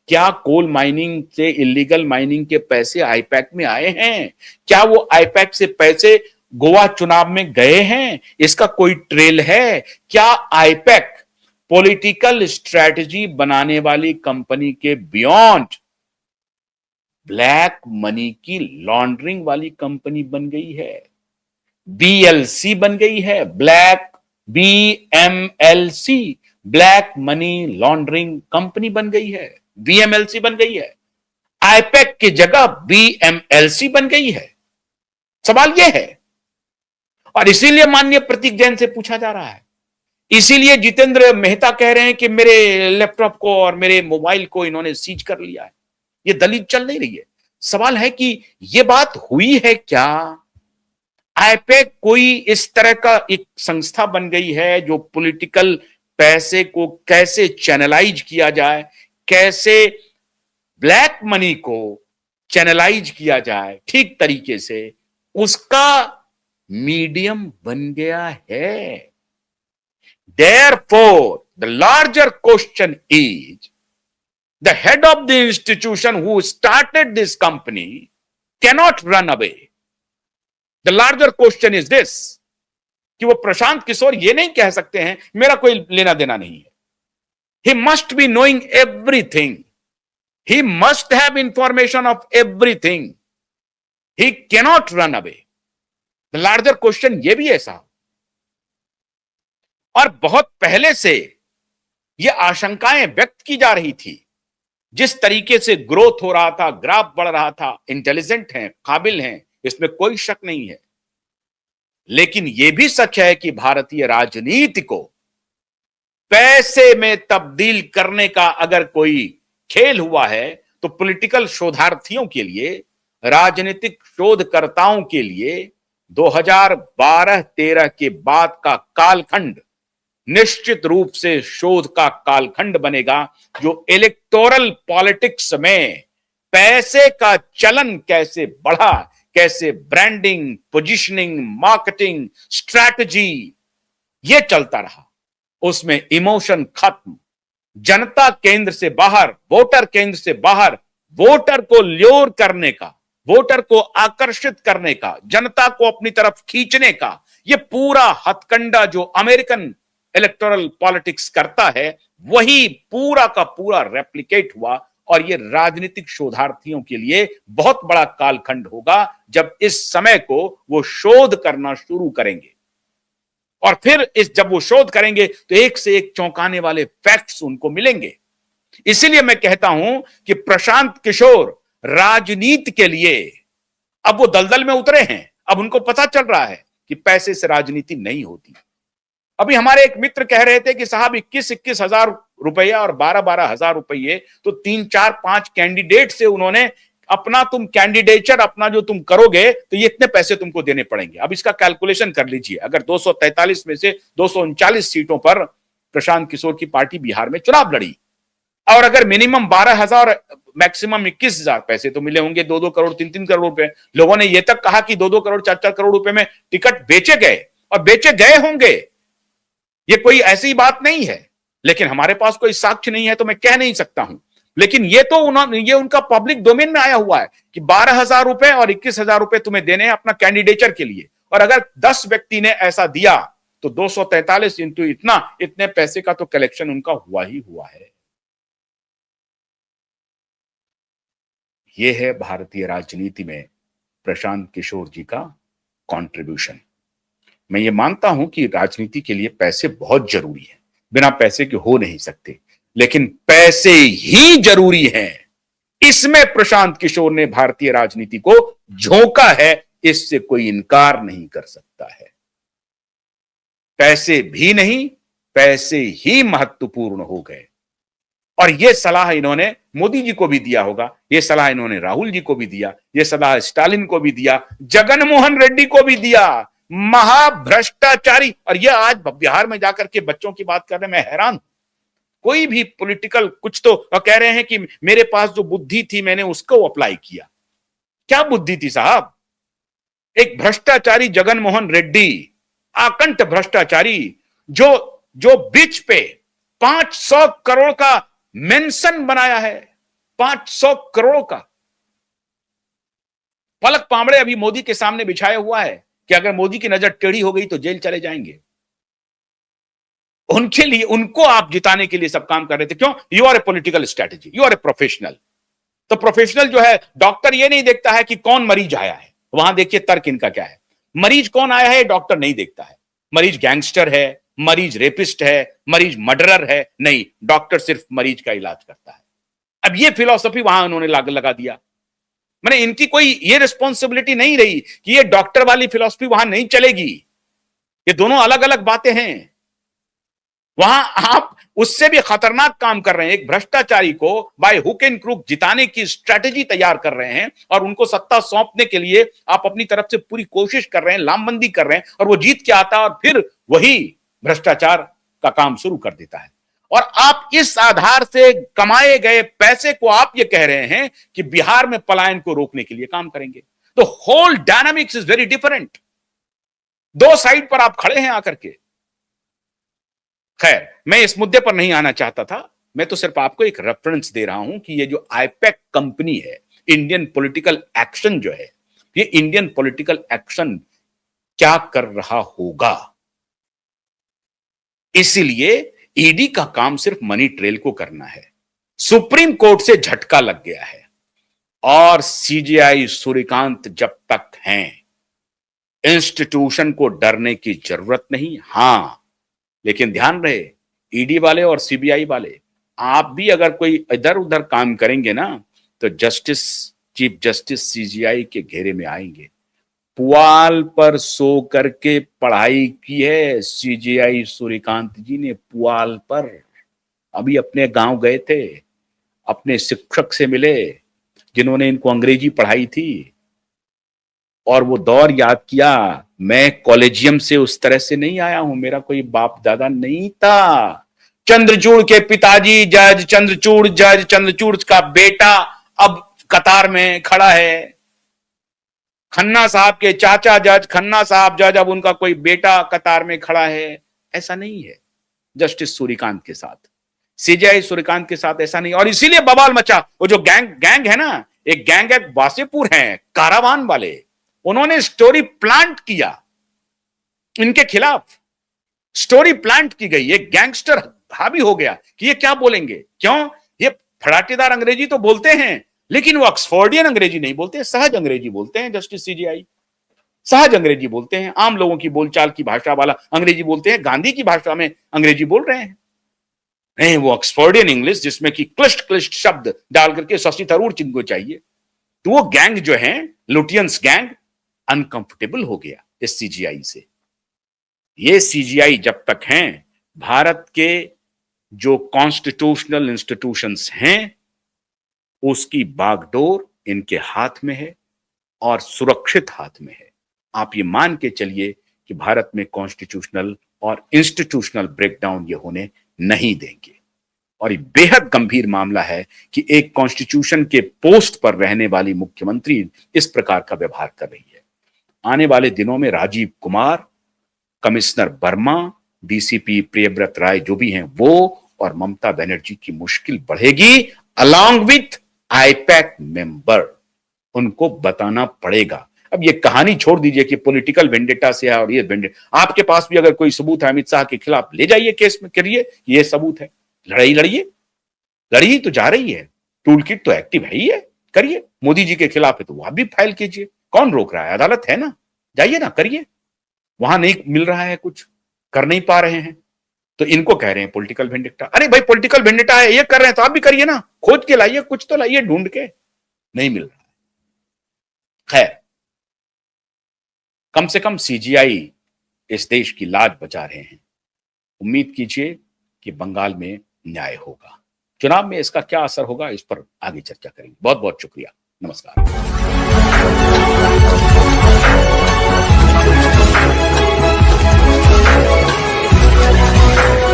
क्या coal mining से illegal mining के पैसे आईपैक में आए हैं? क्या वो आईपैक से पैसे गोवा चुनाव में गए हैं? इसका कोई ट्रेल है क्या? आईपैक पॉलिटिकल स्ट्रेटजी बनाने वाली कंपनी के बियॉन्ड ब्लैक मनी की लॉन्ड्रिंग वाली कंपनी बन गई है। बीएलसी बन गई है, black BMLC, black money laundering company बन गई है, बीएमएलसी बन गई है। आईपैक की जगह बीएमएलसी बन गई है। सवाल यह है, और इसीलिए माननीय प्रतीक जैन से पूछा जा रहा है, इसीलिए जितेंद्र मेहता कह रहे हैं कि मेरे लैपटॉप को और मेरे मोबाइल को इन्होंने सीज कर लिया है। ये दलील चल नहीं रही है। सवाल है कि यह बात हुई है क्या? आईपैक कोई इस तरह का एक संस्था बन गई है जो पॉलिटिकल पैसे को कैसे चैनलाइज किया जाए, कैसे ब्लैक मनी को चैनलाइज किया जाए ठीक तरीके से, उसका मीडियम बन गया है। Therefore, the larger question is, the head of the institution who started this company cannot run away. The larger question is this, कि वो प्रशांत किशोर ये नहीं कह सकते हैं मेरा कोई लेना देना नहीं है। He must be knowing everything. He must have information of everything. He cannot run away. The larger question ये भी ऐसा, और बहुत पहले से ये आशंकाएं व्यक्त की जा रही थी। जिस तरीके से ग्रोथ हो रहा था, ग्राफ बढ़ रहा था, इंटेलिजेंट हैं, काबिल हैं, इसमें कोई शक नहीं है। लेकिन यह भी सच है कि भारतीय राजनीति को पैसे में तब्दील करने का अगर कोई खेल हुआ है तो पॉलिटिकल शोधार्थियों के लिए, राजनीतिक शोधकर्ताओं के लिए 2012-13 के बाद का कालखंड निश्चित रूप से शोध का कालखंड बनेगा, जो इलेक्टोरल पॉलिटिक्स में पैसे का चलन कैसे बढ़ा, कैसे ब्रांडिंग, पोजीशनिंग, मार्केटिंग, स्ट्रैटेजी ये चलता रहा, उसमें इमोशन खत्म, जनता केंद्र से बाहर, वोटर केंद्र से बाहर, वोटर को ल्योर करने का, वोटर को आकर्षित करने का, जनता को अपनी तरफ खींचने का ये पूरा हथकंडा जो अमेरिकन इलेक्टोरल पॉलिटिक्स करता है, वही पूरा का पूरा रेप्लिकेट हुआ। और ये राजनीतिक शोधार्थियों के लिए बहुत बड़ा कालखंड होगा जब इस समय को वो शोध करना शुरू करेंगे, और फिर जब वो शोध करेंगे तो एक से एक चौंकाने वाले फैक्ट्स उनको मिलेंगे। इसीलिए मैं कहता हूं कि प्रशांत किशोर राजनीति के लिए अब वो दलदल में उतरे हैं। अब उनको पता चल रहा है कि पैसे से राजनीति नहीं होती। अभी हमारे एक मित्र कह रहे थे कि साहब 21-21 हजार रुपया और 12-12 हजार रुपये तो 3-4-5 कैंडिडेट से उन्होंने अपना, तुम कैंडिडेचर अपना जो तुम करोगे तो ये इतने पैसे तुमको देने पड़ेंगे। अब इसका कैलकुलेशन कर लीजिए, अगर 243 में से 239 सीटों पर प्रशांत किशोर की पार्टी बिहार में चुनाव लड़ी, और अगर मिनिमम 12,000 मैक्सिमम 21,000 पैसे तो मिले होंगे, 2-2 करोड़ 3-3 करोड़ रुपए। लोगों ने यह तक कहा कि 2-2 करोड़ 4-4 करोड़ रुपए में टिकट बेचे गए, और बेचे गए होंगे, ये कोई ऐसी बात नहीं है। लेकिन हमारे पास कोई साक्ष्य नहीं है तो मैं कह नहीं सकता हूं। लेकिन ये तो ये उनका पब्लिक डोमेन में आया हुआ है कि 12,000 रुपए और 21,000 रुपए तुम्हें देने हैं अपना कैंडिडेचर के लिए, और अगर 10 व्यक्ति ने ऐसा दिया तो 243 इंटू इतने पैसे का तो कलेक्शन उनका हुआ ही हुआ है। यह है भारतीय राजनीति में प्रशांत किशोर जी का कंट्रीब्यूशन। मैं ये मानता हूं कि राजनीति के लिए पैसे बहुत जरूरी है, बिना पैसे के हो नहीं सकते, लेकिन पैसे ही जरूरी हैं। इसमें प्रशांत किशोर ने भारतीय राजनीति को झोंका है, इससे कोई इनकार नहीं कर सकता है। पैसे भी नहीं, पैसे ही महत्वपूर्ण हो गए। और यह सलाह इन्होंने मोदी जी को भी दिया होगा, यह सलाह इन्होंने राहुल जी को भी दिया, यह सलाह स्टालिन को भी दिया, जगनमोहन रेड्डी को भी दिया, महाभ्रष्टाचारी। और यह आज बिहार में जाकर के बच्चों की बात कर रहे हैं, मैं हैरान हूं। कोई भी पॉलिटिकल कुछ तो कह रहे हैं कि मेरे पास जो बुद्धि थी मैंने उसको अप्लाई किया। क्या बुद्धि थी साहब? एक भ्रष्टाचारी जगनमोहन रेड्डी, आकंठ भ्रष्टाचारी, जो बीच पे 500 करोड़ का मेंशन बनाया है, 500 करोड़ का। पलक पामड़े अभी मोदी के सामने बिछाया हुआ है कि अगर मोदी की नजर टेढ़ी हो गई तो जेल चले जाएंगे। उनके लिए, उनको आप जिताने के लिए सब काम कर रहे थे। क्यों? You are a political strategy, you are a professional. तो प्रोफेशनल जो है, डॉक्टर ये नहीं देखता है कि कौन मरीज आया है, वहां देखिए तर्क इनका क्या है। मरीज कौन आया है डॉक्टर नहीं देखता है। मरीज गैंगस्टर है, मरीज रेपिस्ट है, मरीज मर्डरर है, नहीं, डॉक्टर सिर्फ मरीज का इलाज करता है। अब ये फिलॉसफी वहां उन्होंने लगा दिया। मैंने इनकी कोई ये रिस्पॉन्सिबिलिटी नहीं रही कि ये डॉक्टर वाली फिलॉसफी वहां नहीं चलेगी। ये दोनों अलग अलग बातें हैं। वहां आप उससे भी खतरनाक काम कर रहे हैं। एक भ्रष्टाचारी को बाय हुक एंड क्रूक जिताने की स्ट्रेटेजी तैयार कर रहे हैं और उनको सत्ता सौंपने के लिए आप अपनी तरफ से पूरी कोशिश कर रहे हैं, लामबंदी कर रहे हैं, और वो जीत के आता है और फिर वही भ्रष्टाचार का काम शुरू कर देता है। और आप इस आधार से कमाए गए पैसे को आप ये कह रहे हैं कि बिहार में पलायन को रोकने के लिए काम करेंगे। तो whole dynamics is very different. दो साइड पर आप खड़े हैं आकर के। खैर, मैं इस मुद्दे पर नहीं आना चाहता था। मैं तो सिर्फ आपको एक रेफरेंस दे रहा हूं कि ये जो आईपैक कंपनी है, इंडियन पॉलिटिकल एक्शन जो है, ये इंडियन पॉलिटिकल एक्शन क्या कर रहा होगा। इसलिए ईडी का काम सिर्फ मनी ट्रेल को करना है। सुप्रीम कोर्ट से झटका लग गया है और सीजेआई सूर्यकांत जब तक हैं, इंस्टीट्यूशन को डरने की जरूरत नहीं। हां, लेकिन ध्यान रहे, ईडी वाले और सीबीआई वाले, आप भी अगर कोई इधर उधर काम करेंगे ना तो चीफ जस्टिस सीजेआई के घेरे में आएंगे। पुआल पर सो करके पढ़ाई की है सीजेआई सूर्यकांत जी ने, पुआल पर। अभी अपने गांव गए थे, अपने शिक्षक से मिले जिन्होंने इनको अंग्रेजी पढ़ाई थी, और वो दौर याद किया। मैं कॉलेजियम से उस तरह से नहीं आया हूं, मेरा कोई बाप दादा नहीं था। चंद्रचूड़ के पिताजी जज चंद्रचूड़ का बेटा अब कतार में खड़ा है। खन्ना साहब के चाचा जज खन्ना साहब जज, अब उनका कोई बेटा कतार में खड़ा है। ऐसा नहीं है जस्टिस सूर्यकांत के साथ, सीजेआई सूर्यकांत के साथ ऐसा नहीं। और इसीलिए बवाल मचा। वो जो गैंग है ना, एक गैंग है वासेपुर है, कारावान वाले, उन्होंने स्टोरी प्लांट किया इनके खिलाफ। स्टोरी प्लांट की गई, एक गैंगस्टर हावी हो गया कि ये क्या बोलेंगे। क्यों? ये फड़ाटेदार अंग्रेजी तो बोलते हैं, लेकिन वो ऑक्सफोर्डियन अंग्रेजी नहीं बोलते, सहज अंग्रेजी बोलते हैं। जस्टिस सीजेआई सहज अंग्रेजी बोलते हैं, आम लोगों की बोलचाल की भाषा वाला अंग्रेजी बोलते हैं। गांधी की भाषा में अंग्रेजी बोल रहे हैं, नहीं वो ऑक्सफोर्डियन इंग्लिश जिसमें कि क्लिष्ट शब्द डाल करके शशि थरूर जिनको चाहिए। तो वो गैंग जो है, लुटियंस गैंग, अनकंफर्टेबल हो गया इस सीजीआई से। ये सीजीआई जब तक हैं, भारत के जो कॉन्स्टिट्यूशनल इंस्टीट्यूशंस हैं उसकी बागडोर इनके हाथ में है और सुरक्षित हाथ में है। आप ये मान के चलिए कि भारत में कॉन्स्टिट्यूशनल और इंस्टीट्यूशनल ब्रेकडाउन ये होने नहीं देंगे। और ये बेहद गंभीर मामला है कि एक कॉन्स्टिट्यूशन के पोस्ट पर रहने वाली मुख्यमंत्री इस प्रकार का व्यवहार कर रही है। आने वाले दिनों में राजीव कुमार, कमिश्नर वर्मा, डीसीपी प्रियव्रत राय जो भी हैं वो, और ममता बनर्जी की मुश्किल बढ़ेगी। अलॉन्ग विथ आईपैक मेंबर, उनको बताना पड़ेगा। अब ये कहानी छोड़ दीजिए कि पॉलिटिकल वेंडेटा से है और ये वेंडेटा। आपके पास भी अगर कोई सबूत है अमित शाह के खिलाफ, ले जाइए केस में, करिए, ये सबूत है, लड़िए तो जा रही है, टूल किट तो एक्टिव है ही है, करिए। मोदी जी के खिलाफ है तो वहां भी फाइल कीजिए, कौन रोक रहा है? अदालत है ना, जाइए ना, करिए। वहां नहीं मिल रहा है, कुछ कर नहीं पा रहे हैं तो इनको कह रहे हैं पॉलिटिकल वेंडेटा। अरे भाई पॉलिटिकल वेंडेटा है, ये कर रहे हैं तो आप भी करिए ना, खोज के लाइए, कुछ तो लाइए ढूंढ के। नहीं मिल रहा है। खैर, कम से कम सीजीआई इस देश की लाज बचा रहे हैं। उम्मीद कीजिए कि बंगाल में न्याय होगा। चुनाव में इसका क्या असर होगा, इस पर आगे चर्चा करेंगे। बहुत बहुत शुक्रिया, नमस्कार।